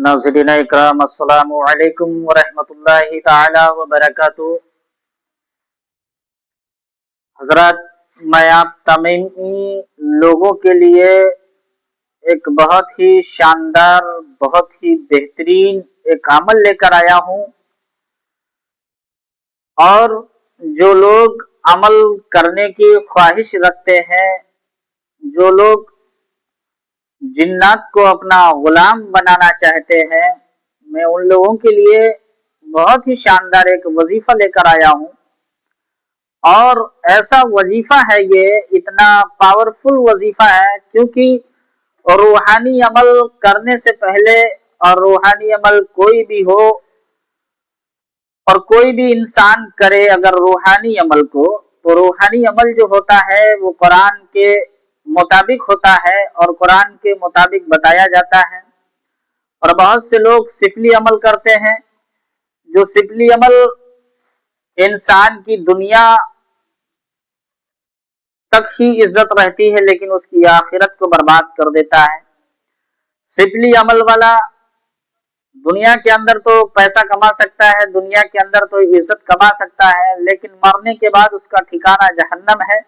ناظرین اکرام، السلام علیکم ورحمۃ اللہ تعالی وبرکاتہ۔ حضرات، میں آپ تمامی لوگوں کے لیے ایک بہت ہی شاندار، بہت ہی بہترین ایک عمل لے کر آیا ہوں، اور جو لوگ عمل کرنے کی خواہش رکھتے ہیں، جو لوگ جنات کو اپنا غلام بنانا چاہتے ہیں، میں ان لوگوں کے لیے بہت ہی شاندار ایک وظیفہ لے کر آیا ہوں۔ اور ایسا وظیفہ ہے، یہ اتنا پاورفل وظیفہ ہے کیونکہ روحانی عمل کرنے سے پہلے، اور روحانی عمل کوئی بھی ہو اور کوئی بھی انسان کرے اگر روحانی عمل کو، تو روحانی عمل جو ہوتا ہے وہ قرآن کے مطابق ہوتا ہے اور قرآن کے مطابق بتایا جاتا ہے۔ اور بہت سے لوگ سفلی عمل کرتے ہیں، جو سفلی عمل انسان کی دنیا تک ہی عزت رہتی ہے لیکن اس کی آخرت کو برباد کر دیتا ہے۔ سفلی عمل والا دنیا کے اندر تو پیسہ کما سکتا ہے، دنیا کے اندر تو عزت کما سکتا ہے، لیکن مرنے کے بعد اس کا ٹھکانہ جہنم ہے،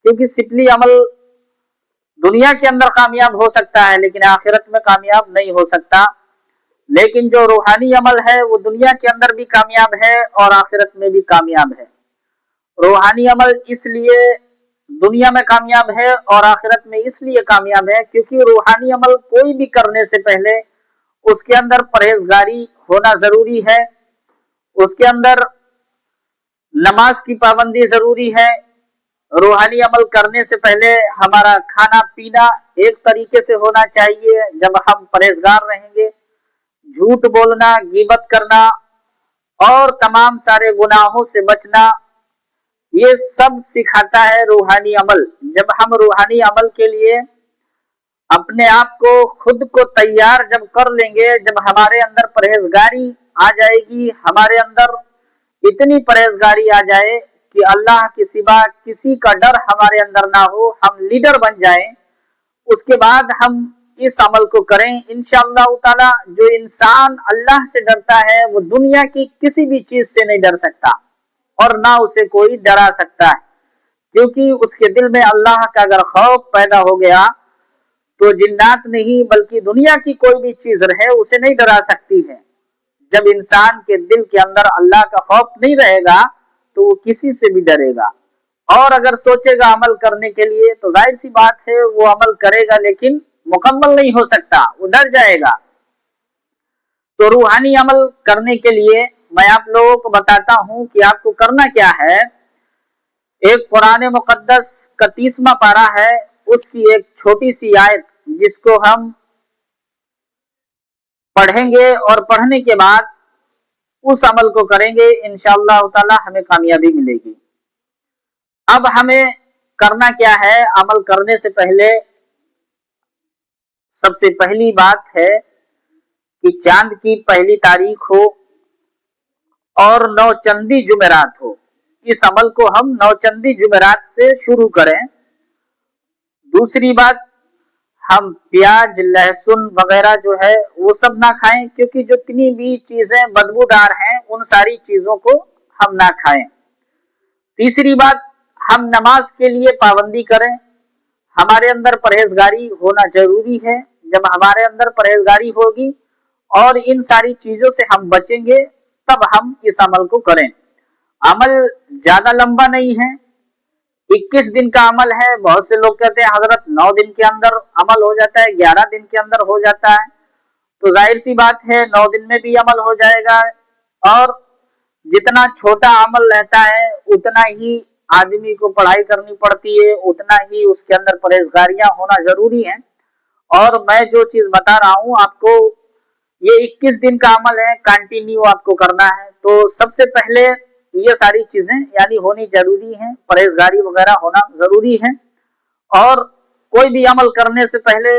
کیونکہ سفلی عمل دنیا کے اندر کامیاب ہو سکتا ہے لیکن آخرت میں کامیاب نہیں ہو سکتا۔ لیکن جو روحانی عمل ہے وہ دنیا کے اندر بھی کامیاب ہے اور آخرت میں بھی کامیاب ہے۔ روحانی عمل اس لیے دنیا میں کامیاب ہے اور آخرت میں اس لیے کامیاب ہے کیونکہ روحانی عمل کوئی بھی کرنے سے پہلے اس کے اندر پرہیزگاری ہونا ضروری ہے، اس کے اندر نماز کی پابندی ضروری ہے۔ روحانی عمل کرنے سے پہلے ہمارا کھانا پینا ایک طریقے سے ہونا چاہیے۔ جب ہم پرہیزگار رہیں گے، جھوٹ بولنا، غیبت کرنا اور تمام سارے گناہوں سے بچنا، یہ سب سکھاتا ہے روحانی عمل۔ جب ہم روحانی عمل کے لیے اپنے آپ کو، خود کو تیار جب کر لیں گے، جب ہمارے اندر پرہیزگاری آ جائے گی، ہمارے اندر اتنی پرہیزگاری آ جائے کہ اللہ کے سوا کسی کا ڈر ہمارے اندر نہ ہو، ہم لیڈر بن جائیں، اس کے بعد ہم اس عمل کو کریں، انشاءاللہ تعالی جو انسان اللہ سے ڈرتا ہے وہ دنیا کی کسی بھی چیز سے نہیں ڈر سکتا اور نہ اسے کوئی ڈرا سکتا ہے، کیونکہ اس کے دل میں اللہ کا اگر خوف پیدا ہو گیا تو جنات نہیں بلکہ دنیا کی کوئی بھی چیز رہے اسے نہیں ڈرا سکتی ہے۔ جب انسان کے دل کے اندر اللہ کا خوف نہیں رہے گا تو وہ کسی سے بھی ڈرے گا، اور اگر سوچے گا عمل کرنے کے لیے تو ظاہر سی بات ہے وہ عمل کرے گا لیکن مکمل نہیں ہو سکتا، وہ ڈر جائے گا۔ تو روحانی عمل کرنے کے لیے میں آپ لوگوں کو بتاتا ہوں کہ آپ کو کرنا کیا ہے۔ ایک قرآن مقدس کا 30واں پارہ ہے، اس کی ایک چھوٹی سی آیت جس کو ہم پڑھیں گے اور پڑھنے کے بعد اس عمل کو کریں گے، انشاءاللہ تعالی ہمیں کامیابی ملے گی۔ اب ہمیں کرنا کیا ہے؟ عمل کرنے سے پہلے سب سے پہلی بات ہے کہ چاند کی پہلی تاریخ ہو اور نوچندی جمعرات ہو۔ اس عمل کو ہم نوچندی جمعرات سے شروع کریں۔ دوسری بات، ہم پیاز، لہسن وغیرہ جو ہے وہ سب نہ کھائیں، کیونکہ جتنی بھی چیزیں بدبودار ہیں ان ساری چیزوں کو ہم نہ کھائیں۔ تیسری بات، ہم نماز کے لیے پابندی کریں، ہمارے اندر پرہیزگاری ہونا ضروری ہے۔ جب ہمارے اندر پرہیزگاری ہوگی اور ان ساری چیزوں سے ہم بچیں گے تب ہم اس عمل کو کریں۔ عمل زیادہ لمبا نہیں ہے، 21 دن کا عمل ہے۔ بہت سے لوگ کہتے ہیں حضرت 9 دن کے اندر عمل ہو جاتا ہے، 11 دن کے اندر ہو جاتا ہے، تو ظاہر سی بات ہے 9 دن میں بھی عمل ہو جائے گا، اور جتنا چھوٹا عمل رہتا ہے اتنا ہی آدمی کو پڑھائی کرنی پڑتی ہے، اتنا ہی اس کے اندر پرہیزگاریاں ہونا ضروری ہیں۔ اور میں جو چیز بتا رہا ہوں آپ کو، یہ 21 دن کا عمل ہے، کنٹینیو آپ کو کرنا ہے۔ تو سب سے پہلے یہ ساری چیزیں یعنی ہونی ضروری ہیں، پرہیزگاری وغیرہ ہونا ضروری ہے۔ اور کوئی بھی عمل کرنے سے پہلے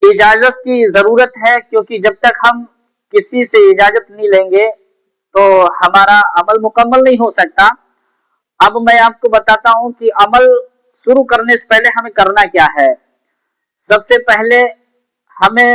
اجازت کی ضرورت ہے، کیونکہ جب تک ہم کسی سے اجازت نہیں لیں گے تو ہمارا عمل مکمل نہیں ہو سکتا۔ اب میں آپ کو بتاتا ہوں کہ عمل شروع کرنے سے پہلے ہمیں کرنا کیا ہے۔ سب سے پہلے ہمیں